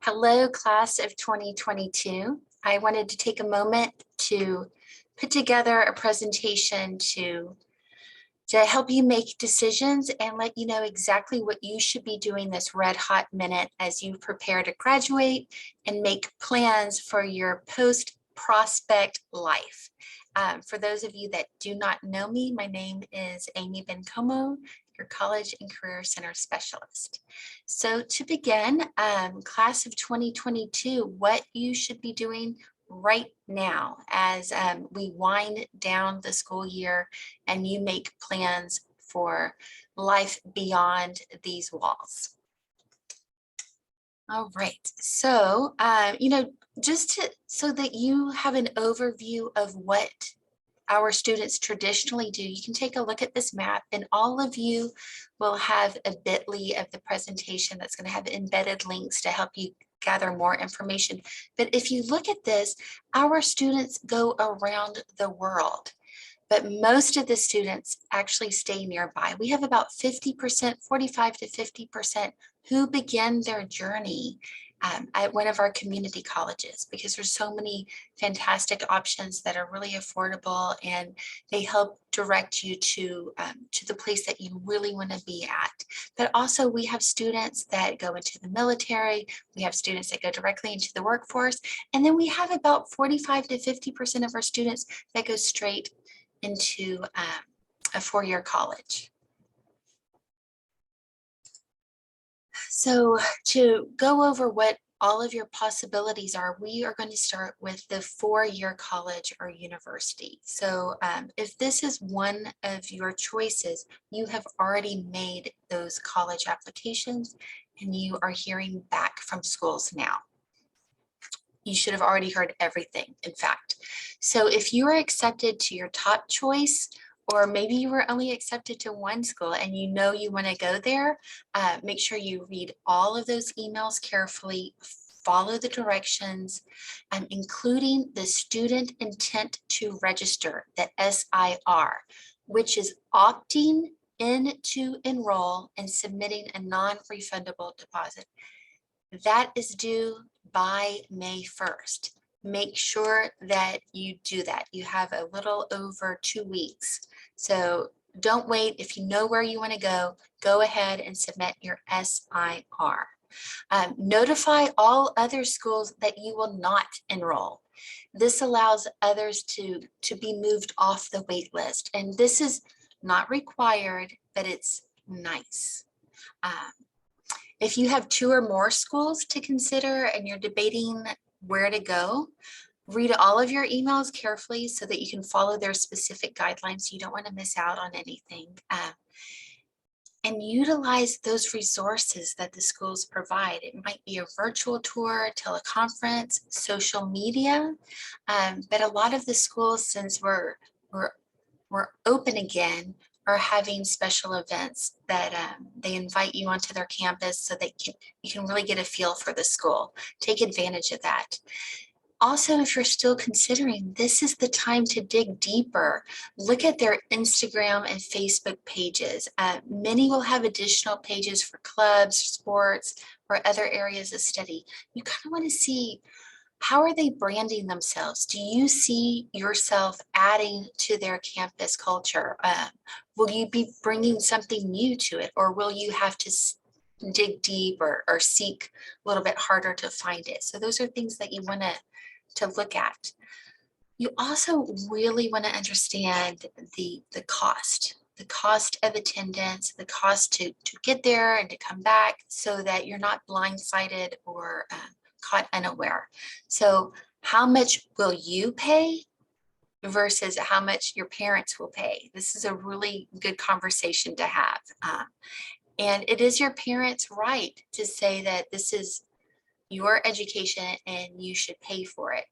Hello, class of 2022. I wanted to take a moment to put together a presentation to help you make decisions and let you know exactly what you should be doing this red hot minute as you prepare to graduate and make plans for your post prospect life. For those of you that do not know me, my name is Amy Bencomo, your College and Career Center Specialist. So to begin, class of 2022, what you should be doing right now as we wind down the school year and you make plans for life beyond these walls. All right, so, so that you have an overview of what our students traditionally do, you can take a look at this map and all of you will have a bit.ly of the presentation that's going to have embedded links to help you gather more information. But if you look at this, our students go around the world, but most of the students actually stay nearby. We have about 50%, 45 to 50% who begin their journey at one of our community colleges because there's so many fantastic options that are really affordable and they help direct you to the place that you really want to be at. But also we have students that go into the military, we have students that go directly into the workforce, and then we have about 45 to 50% of our students that go straight into a four-year college. So to go over what all of your possibilities are, we are going to start with the four-year college or university. So if this is one of your choices, you have already made those college applications and you are hearing back from schools now. You should have already heard everything, in fact. So if you are accepted to your top choice, or maybe you were only accepted to one school and you know you want to go there, make sure you read all of those emails carefully, follow the directions, including the student intent to register, the SIR, which is opting in to enroll and submitting a non-refundable deposit. That is due by May 1st. Make sure that you do that. You have a little over 2 weeks. So don't wait. If you know where you want to go ahead and submit your SIR. Notify all other schools that you will not enroll. This allows others to be moved off the wait list. And this is not required, but it's nice. If you have 2 or more schools to consider and you're debating where to go, read all of your emails carefully so that you can follow their specific guidelines. You don't want to miss out on anything. And utilize those resources that the schools provide. It might be a virtual tour, teleconference, social media, but a lot of the schools, since we're open again, are having special events that they invite you onto their campus so that you can really get a feel for the school. Take advantage of that. Also, if you're still considering, this is the time to dig deeper. Look at their Instagram and Facebook pages. Many will have additional pages for clubs, sports, or other areas of study. You kind of want to see, how are they branding themselves? Do you see yourself adding to their campus culture? Will you be bringing something new to it, or will you have to dig deep or seek a little bit harder to find it? So those are things that you want to look at. You also really want to understand the cost of attendance, the cost to get there and to come back, so that you're not blindsided or caught unaware. So how much will you pay versus how much your parents will pay? This is a really good conversation to have. And it is your parents' right to say that this is your education and you should pay for it.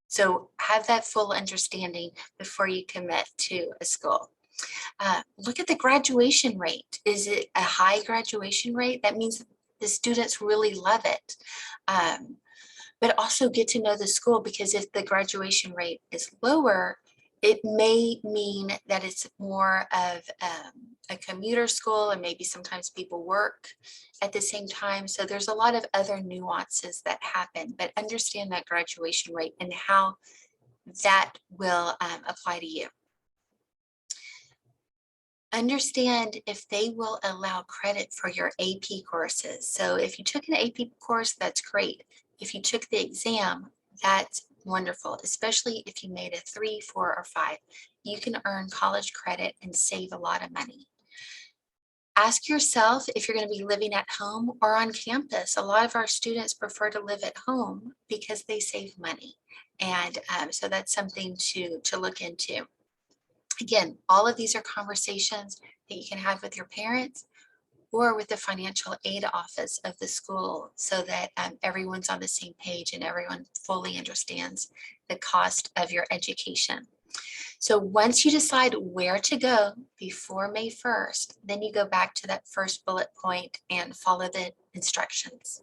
So have that full understanding before you commit to a school. Look at the graduation rate. Is it a high graduation rate? That means the students really love it. But also get to know the school, because if the graduation rate is lower, It may mean that it's more of a commuter school, and maybe sometimes people work at the same time. So there's a lot of other nuances that happen, but understand that graduation rate and how that will apply to you. Understand if they will allow credit for your AP courses. So if you took an AP course, that's great. If you took the exam, that's wonderful, especially if you made a 3, 4, or 5. You can earn college credit and save a lot of money. Ask yourself if you're going to be living at home or on campus. A lot of our students prefer to live at home because they save money. And so that's something to look into. Again, all of these are conversations that you can have with your parents or with the financial aid office of the school, so that everyone's on the same page and everyone fully understands the cost of your education. So once you decide where to go before May 1st, then you go back to that first bullet point and follow the instructions.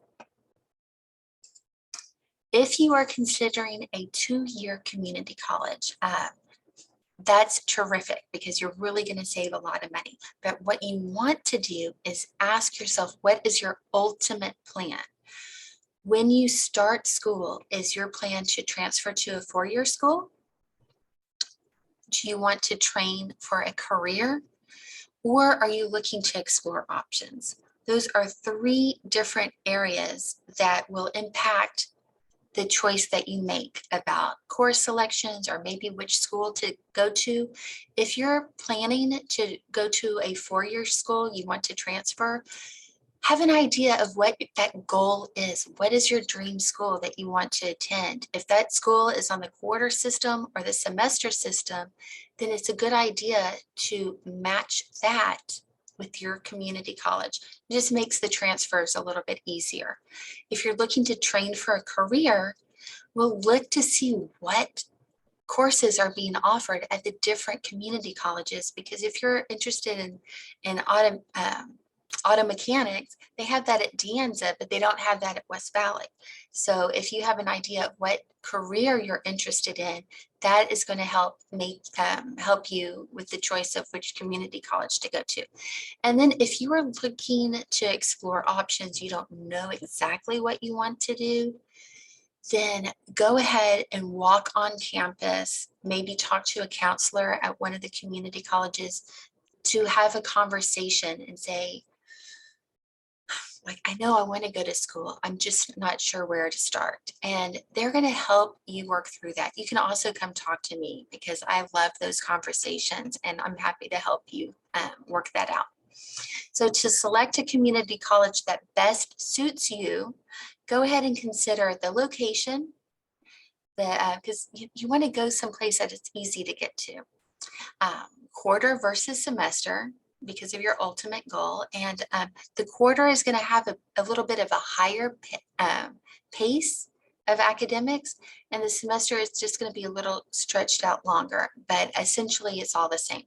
If you are considering a 2-year community college, that's terrific because you're really going to save a lot of money. But what you want to do is ask yourself, what is your ultimate plan? When you start school, is your plan to transfer to a 4-year school? Do you want to train for a career? Or are you looking to explore options? Those are 3 different areas that will impact the choice that you make about course selections or maybe which school to go to. If you're planning to go to a 4-year school, you want to transfer, have an idea of what that goal is. What is your dream school that you want to attend? If that school is on the quarter system or the semester system, then it's a good idea to match that with your community college. It just makes the transfers a little bit easier. If you're looking to train for a career, we'll look to see what courses are being offered at the different community colleges, because if you're interested in auto mechanics, they have that at De Anza, but they don't have that at West Valley. So if you have an idea of what career you're interested in, that is going to help you with the choice of which community college to go to. And then if you are looking to explore options, you don't know exactly what you want to do, then go ahead and walk on campus, maybe talk to a counselor at one of the community colleges to have a conversation and say, like, I know I want to go to school, I'm just not sure where to start. And they're going to help you work through that. You can also come talk to me because I love those conversations and I'm happy to help you work that out. So to select a community college that best suits you, go ahead and consider the location, because you want to go someplace that it's easy to get to. Quarter versus semester, because of your ultimate goal. And the quarter is going to have a little bit of a higher pace of academics, and the semester is just going to be a little stretched out longer, but essentially it's all the same.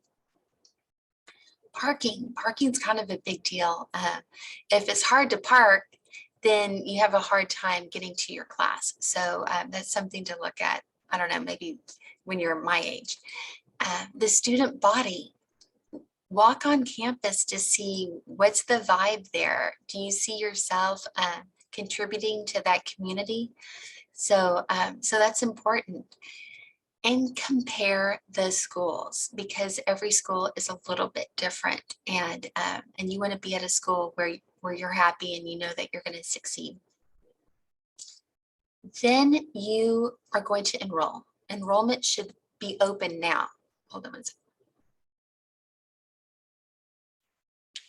Parking's kind of a big deal. If it's hard to park, then you have a hard time getting to your class. So that's something to look at. I don't know, maybe when you're my age. The student body, walk on campus to see what's the vibe there. Do you see yourself contributing to that community? So that's important. And compare the schools, because every school is a little bit different, and you want to be at a school where you're happy and you know that you're going to succeed. Then you are going to enroll. Enrollment should be open now. Hold on one second.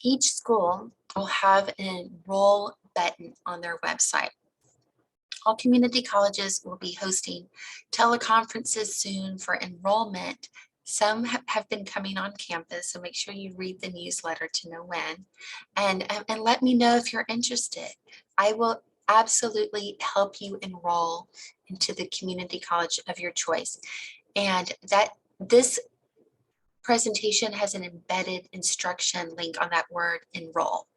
Each school will have an enroll button on their website. All community colleges will be hosting teleconferences soon for enrollment. Some have been coming on campus, so make sure you read the newsletter to know when. And let me know if you're interested. I will absolutely help you enroll into the community college of your choice. And this presentation has an embedded instruction link on that word enroll.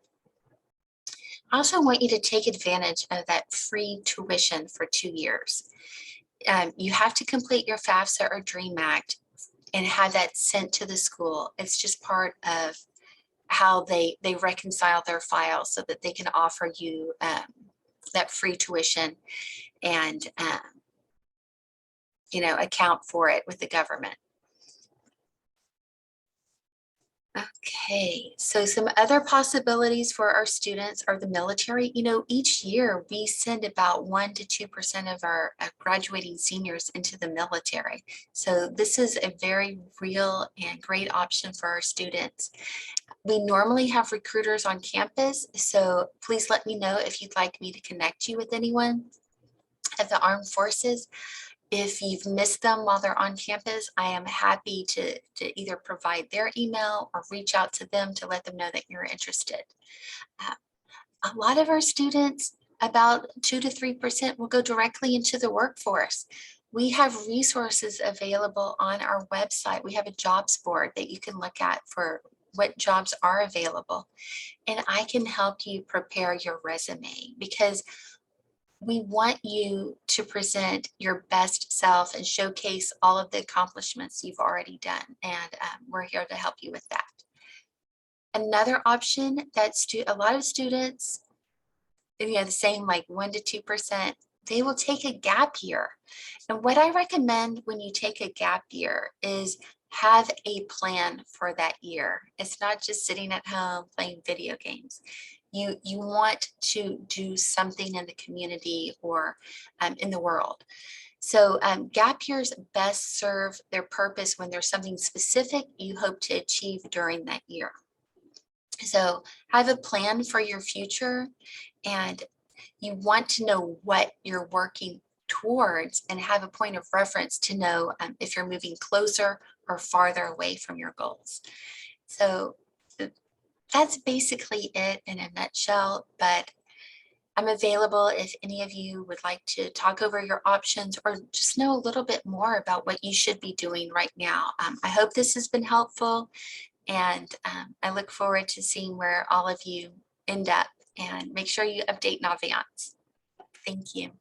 I also want you to take advantage of that free tuition for 2 years. You have to complete your FAFSA or DREAM Act and have that sent to the school. It's just part of how they reconcile their files so that they can offer you that free tuition and account for it with the government. Okay, so some other possibilities for our students are the military. Each year we send about 1 to 2% of our graduating seniors into the military. So this is a very real and great option for our students. We normally have recruiters on campus, so please let me know if you'd like me to connect you with anyone of the armed forces. If you've missed them while they're on campus, I am happy to either provide their email or reach out to them to let them know that you're interested. A lot of our students, about 2 to 3%, will go directly into the workforce. We have resources available on our website. We have a jobs board that you can look at for what jobs are available. And I can help you prepare your resume, because we want you to present your best self and showcase all of the accomplishments you've already done. And we're here to help you with that. Another option that a lot of students, the same like 1 to 2%, they will take a gap year. And what I recommend when you take a gap year is have a plan for that year. It's not just sitting at home playing video games. You want to do something in the community or in the world. So gap years best serve their purpose when there's something specific you hope to achieve during that year. So have a plan for your future, and you want to know what you're working towards and have a point of reference to know if you're moving closer or farther away from your goals. So that's basically it in a nutshell, but I'm available if any of you would like to talk over your options or just know a little bit more about what you should be doing right now. I hope this has been helpful, and I look forward to seeing where all of you end up, and make sure you update Naviance. Thank you.